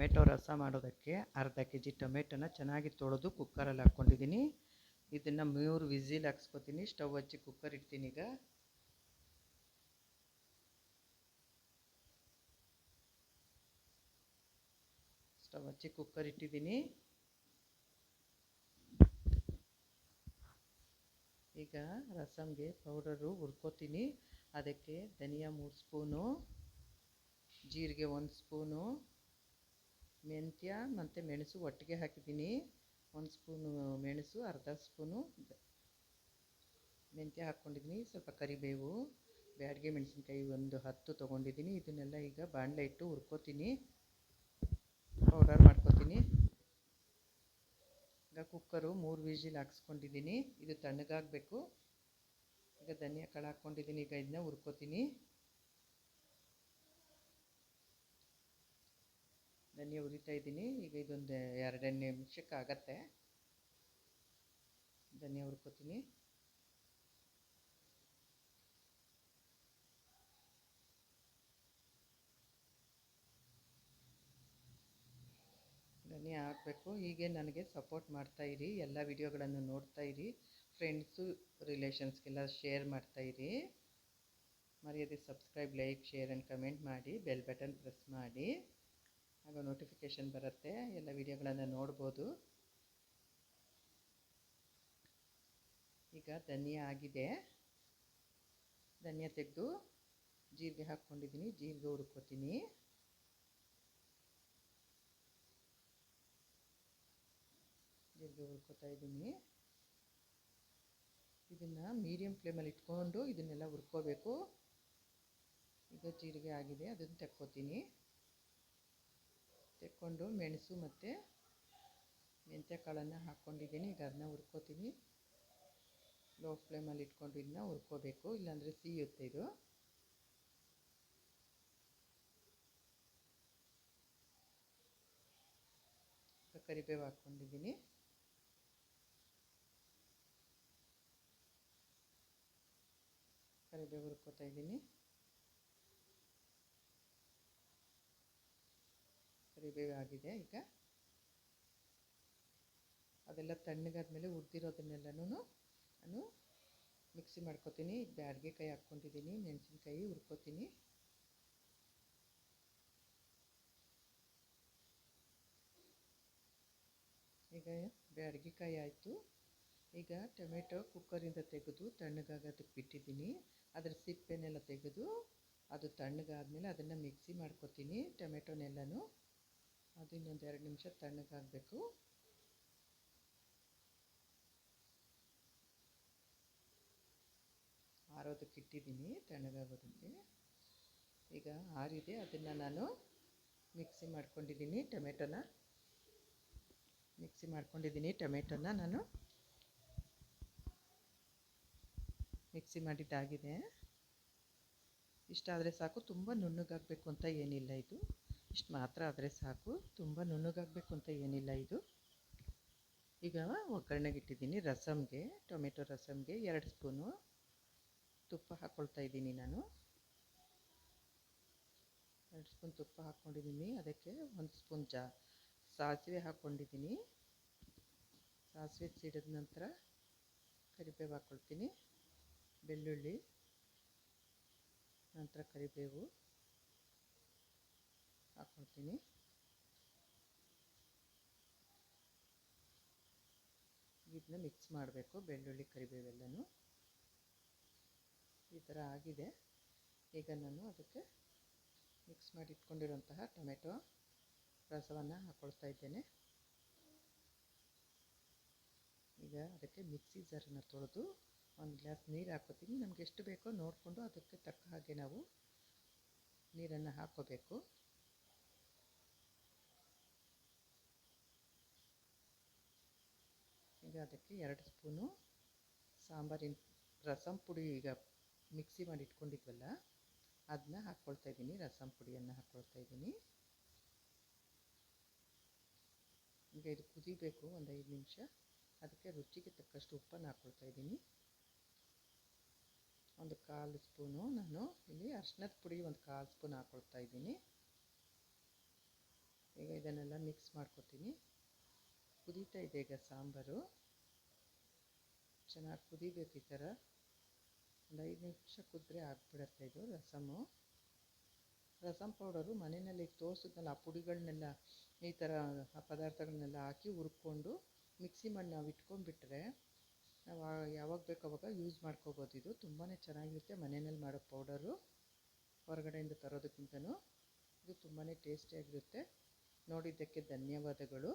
Tomato ರಸ ಮಾಡೋದಕ್ಕೆ ಅರ್ಧ kg ಟೊಮೆಟೊನ ಚೆನ್ನಾಗಿ ತೊಳೆದು ಕುಕ್ಕರಲ್ಲಿ ಹಾಕ್ಕೊಂಡಿದ್ದೀನಿ. ಇದನ್ನು 3 ವಿಸಿಲ್ ಹಾಕ್ಸ್ಕೊತೀನಿ. ಸ್ಟವ್ ಹಚ್ಚಿ ಕುಕ್ಕರ್ ಇಡ್ತೀನಿ. ಈಗ ಸ್ಟವ್ ಹಚ್ಚಿ ಕುಕ್ಕರ್ ಇಟ್ಟಿದ್ದೀನಿ. ಈಗ ರಸಮ್ಗೆ ಪೌಡರು ಹುರ್ಕೋತೀನಿ. ಅದಕ್ಕೆ ಧನಿಯಾ 3 ಸ್ಪೂನು, ಜೀರಿಗೆ 1 ಸ್ಪೂನು, ಮೆಂತ್ಯ ಮತ್ತು ಮೆಣಸು ಒಟ್ಟಿಗೆ ಹಾಕಿದ್ದೀನಿ. 1 ಸ್ಪೂನು ಮೆಣಸು, ಅರ್ಧ ಸ್ಪೂನು ಮೆಂತ್ಯ ಹಾಕ್ಕೊಂಡಿದ್ದೀನಿ. ಸ್ವಲ್ಪ ಕರಿಬೇವು, ಬ್ಯಾಡಗೆ ಮೆಣಸಿನ್ಕಾಯಿ ಒಂದು 10 ತೊಗೊಂಡಿದ್ದೀನಿ. ಇದನ್ನೆಲ್ಲ ಈಗ ಬಾಣಲೆ ಇಟ್ಟು ಹುರ್ಕೋತೀನಿ, ಪೌಡರ್ ಮಾಡ್ಕೋತೀನಿ. ಈಗ ಕುಕ್ಕರು 3 ವಿಸಿಲ್ ಹಾಕ್ಸ್ಕೊಂಡಿದ್ದೀನಿ. ಇದು ತಣ್ಣಗಾಗಬೇಕು. ಈಗ ಧನಿಯಾ ಕಾಳು ಹಾಕ್ಕೊಂಡಿದ್ದೀನಿ. ಈಗ ಇದನ್ನ ಹುರ್ಕೋತೀನಿ. ಧನಿಯಾ ಹುರಿತಾ ಇದ್ದೀನಿ. ಈಗ ಇದೊಂದು 2 ನಿಮಿಷಕ್ಕೆ ಆಗತ್ತೆ. ಧನಿಯಾ ಹುರ್ಕೋತೀನಿ. ಧನಿಯಾ ಹಾಕಬೇಕು. ಹೀಗೆ ನನಗೆ ಸಪೋರ್ಟ್ ಮಾಡ್ತಾಯಿರಿ, ಎಲ್ಲ ವಿಡಿಯೋಗಳನ್ನು ನೋಡ್ತಾಯಿರಿ. Friends ರಿಲೇಷನ್ಸ್ಗೆಲ್ಲ share ಮಾಡ್ತಾಯಿರಿ. ಮರೆಯದೆ subscribe, like, share and comment ಮಾಡಿ. ಬೆಲ್ ಬಟನ್ ಪ್ರೆಸ್ ಮಾಡಿ, ಆಗ ನೋಟಿಫಿಕೇಷನ್ ಬರುತ್ತೆ. ಎಲ್ಲ ವಿಡಿಯೋಗಳನ್ನು ನೋಡ್ಬೋದು. ಈಗ ಧನಿಯಾ ಆಗಿದೆ. ಧನಿಯಾ ತೆಗೆದು ಜೀರಿಗೆ ಹಾಕ್ಕೊಂಡಿದ್ದೀನಿ. ಜೀರಿಗೆ ಹುರ್ಕೋತೀನಿ. ಜೀರಿಗೆ ಹುರ್ಕೋತಾ ಇದ್ದೀನಿ. ಇದನ್ನು ಮೀಡಿಯಮ್ ಫ್ಲೇಮಲ್ಲಿ ಇಟ್ಕೊಂಡು ಇದನ್ನೆಲ್ಲ ಹುರ್ಕೋಬೇಕು. ಈಗ ಜೀರಿಗೆ ಆಗಿದೆ, ಅದನ್ನು ತೆಕ್ಕೋತೀನಿ. ತೆಕ್ಕೊಂಡು ಮೆಣಸು ಮತ್ತು ಮೆಂತ್ಯ ಕಾಳನ್ನು ಹಾಕ್ಕೊಂಡಿದ್ದೀನಿ. ಈಗ ಅದನ್ನ ಹುರ್ಕೋತೀನಿ. ಲೋ ಫ್ಲೇಮಲ್ಲಿ ಇಟ್ಕೊಂಡು ಇದನ್ನ ಹುರ್ಕೋಬೇಕು, ಇಲ್ಲಾಂದರೆ ಸಿಹಿಯುತ್ತೆ ಇದು. ಕರಿಬೇವು ಹಾಕ್ಕೊಂಡಿದ್ದೀನಿ. ಕರಿಬೇವು ಹುರ್ಕೋತಾ ಇದ್ದೀನಿ. ಕರಿಬೇವು ಆಗಿದೆ. ಈಗ ಅದೆಲ್ಲ ತಣ್ಣಗಾದ್ಮೇಲೆ ಹುರಿದಿರೋದನ್ನೆಲ್ಲನೂ ನಾನು ಮಿಕ್ಸಿ ಮಾಡ್ಕೋತೀನಿ. ಬ್ಯಾಡಗೆ ಕಾಯಿ ಹಾಕ್ಕೊಂಡಿದ್ದೀನಿ, ಮೆಣಸಿನ್ಕಾಯಿ ಹುರ್ಕೋತೀನಿ. ಈಗ ಬ್ಯಾಡಗೆ ಕಾಯಿ ಆಯಿತು. ಈಗ ಟೊಮೆಟೊ ಕುಕ್ಕರಿಂದ ತೆಗೆದು ತಣ್ಣಗಾಗೋದಕ್ಕೆ ಬಿಟ್ಟಿದ್ದೀನಿ. ಅದರ ಸಿಪ್ಪೆನೆಲ್ಲ ತೆಗೆದು ಅದು ತಣ್ಣಗಾದ್ಮೇಲೆ ಅದನ್ನು ಮಿಕ್ಸಿ ಮಾಡ್ಕೋತೀನಿ. ಟೊಮೆಟೊನೆಲ್ಲನೂ ಅದು ಇನ್ನೊಂದು 2 ನಿಮಿಷ ತಣ್ಣಗಾಗಬೇಕು. ಆರೋದಕ್ಕೆ ಇಟ್ಟಿದ್ದೀನಿ, ತಣ್ಣಗಾಗೋದಕ್ಕೆ. ಈಗ ಆರಿದೆ. ಅದನ್ನು ನಾನು ಮಿಕ್ಸಿ ಮಾಡ್ಕೊಂಡಿದ್ದೀನಿ. ಟೊಮೆಟೊನ ನಾನು ಮಿಕ್ಸಿ ಮಾಡಿದ್ದಾಗಿದೆ. ಇಷ್ಟಾದರೆ ಸಾಕು. ತುಂಬ ನುಣ್ಣಗಾಗಬೇಕು ಅಂತ ಏನಿಲ್ಲ ಇದು. ಇಷ್ಟು ಮಾತ್ರ ಆದರೆ ಸಾಕು. ತುಂಬ ನುಣ್ಣಗಾಗಬೇಕು ಅಂತ ಏನಿಲ್ಲ ಇದು. ಈಗ ಒಗ್ಗರಣೆಗೆ ಇಟ್ಟಿದ್ದೀನಿ. ರಸಮ್ಗೆ, ಟೊಮೆಟೊ ರಸಮ್ಗೆ 2 ಸ್ಪೂನು ತುಪ್ಪ ಹಾಕ್ಕೊಳ್ತಾ ಇದ್ದೀನಿ ನಾನು. 2 ಸ್ಪೂನ್ ತುಪ್ಪ ಹಾಕ್ಕೊಂಡಿದ್ದೀನಿ. ಅದಕ್ಕೆ 1 ಸ್ಪೂನ್ ಸಾಸಿವೆ ಹಾಕ್ಕೊಂಡಿದ್ದೀನಿ. ಸಾಸಿವೆ ಸಿಡಿದ ನಂತರ ಕರಿಬೇವು ಹಾಕ್ಕೊಳ್ತೀನಿ. ಬೆಳ್ಳುಳ್ಳಿ, ನಂತರ ಕರಿಬೇವು ಹಾಕ್ಕೊಳ್ತೀನಿ. ಇದನ್ನ ಮಿಕ್ಸ್ ಮಾಡಬೇಕು, ಬೆಳ್ಳುಳ್ಳಿ ಕರಿಬೇವೆಲ್ಲನೂ. ಈ ಥರ ಆಗಿದೆ. ಈಗ ನಾನು ಅದಕ್ಕೆ ಮಿಕ್ಸ್ ಮಾಡಿ ಇಟ್ಕೊಂಡಿರೋಂತಹ ಟೊಮೆಟೊ ರಸವನ್ನು ಹಾಕ್ಕೊಳ್ತಾ ಇದ್ದೇನೆ. ಈಗ ಅದಕ್ಕೆ ಮಿಕ್ಸಿ ಜಾರನ್ನು ತೊಳೆದು 1 ಗ್ಲಾಸ್ ನೀರು ಹಾಕ್ಕೋತೀನಿ. ನಮ್ಗೆ ಎಷ್ಟು ಬೇಕೋ ನೋಡಿಕೊಂಡು ಅದಕ್ಕೆ ತಕ್ಕ ಹಾಗೆ ನಾವು ನೀರನ್ನು ಹಾಕ್ಕೋಬೇಕು. ಈಗ ಅದಕ್ಕೆ 2 ಸ್ಪೂನು ಸಾಂಬಾರಿನ ರಸಂ ಪುಡಿ, ಈಗ ಮಿಕ್ಸಿ ಮಾಡಿ ಇಟ್ಕೊಂಡಿದ್ವಲ್ಲ ಅದನ್ನ ಹಾಕ್ಕೊಳ್ತಾ ಇದ್ದೀನಿ. ರಸಂ ಪುಡಿಯನ್ನು ಹಾಕ್ಕೊಳ್ತಾ ಇದ್ದೀನಿ. ಈಗ ಇದು ಕುದಿಬೇಕು ಒಂದು 5 ನಿಮಿಷ. ಅದಕ್ಕೆ ರುಚಿಗೆ ತಕ್ಕಷ್ಟು ಉಪ್ಪನ್ನು ಹಾಕ್ಕೊಳ್ತಾ ಇದ್ದೀನಿ. ಒಂದು 1/4 ಸ್ಪೂನು ನಾನು ಇಲ್ಲಿ ಅರಿಶಿನದ ಪುಡಿ 1/4 ಸ್ಪೂನ್ ಹಾಕ್ಕೊಳ್ತಾ ಇದ್ದೀನಿ. ಈಗ ಇದನ್ನೆಲ್ಲ ಮಿಕ್ಸ್ ಮಾಡ್ಕೊತೀನಿ. ಕುದೀತಾ ಇದೆ ಈಗ ಸಾಂಬಾರು. ಚೆನ್ನಾಗಿ ಕುದಿಬೇಕು. ಈ ಥರ ಒಂದು 5 ನಿಮಿಷ ಕುದ್ರೆ ಆಗಿಬಿಡುತ್ತೆ ಇದು ರಸಮು. ರಸಮ್ ಪೌಡರು ಮನೆಯಲ್ಲಿ ತೋರಿಸಿದ್ನಲ್ಲ ಆ ಪುಡಿಗಳನ್ನೆಲ್ಲ ಈ ಥರ ಆ ಪದಾರ್ಥಗಳನ್ನೆಲ್ಲ ಹಾಕಿ ಹುರ್ಕೊಂಡು ಮಿಕ್ಸಿ ಮಾಡಿ ನಾವು ಇಟ್ಕೊಂಡ್ಬಿಟ್ರೆ ನಾವು ಯಾವಾಗ ಬೇಕು ಅವಾಗ ಯೂಸ್ ಮಾಡ್ಕೋಬೋದು. ಇದು ತುಂಬಾ ಚೆನ್ನಾಗಿರುತ್ತೆ ಮನೆಯಲ್ಲಿ ಮಾಡೋ ಪೌಡರು, ಹೊರಗಡೆಯಿಂದ ತರೋದಕ್ಕಿಂತನೂ ಇದು ತುಂಬಾ ಟೇಸ್ಟಿಯಾಗಿರುತ್ತೆ. ನೋಡಿದ್ದಕ್ಕೆ ಧನ್ಯವಾದಗಳು.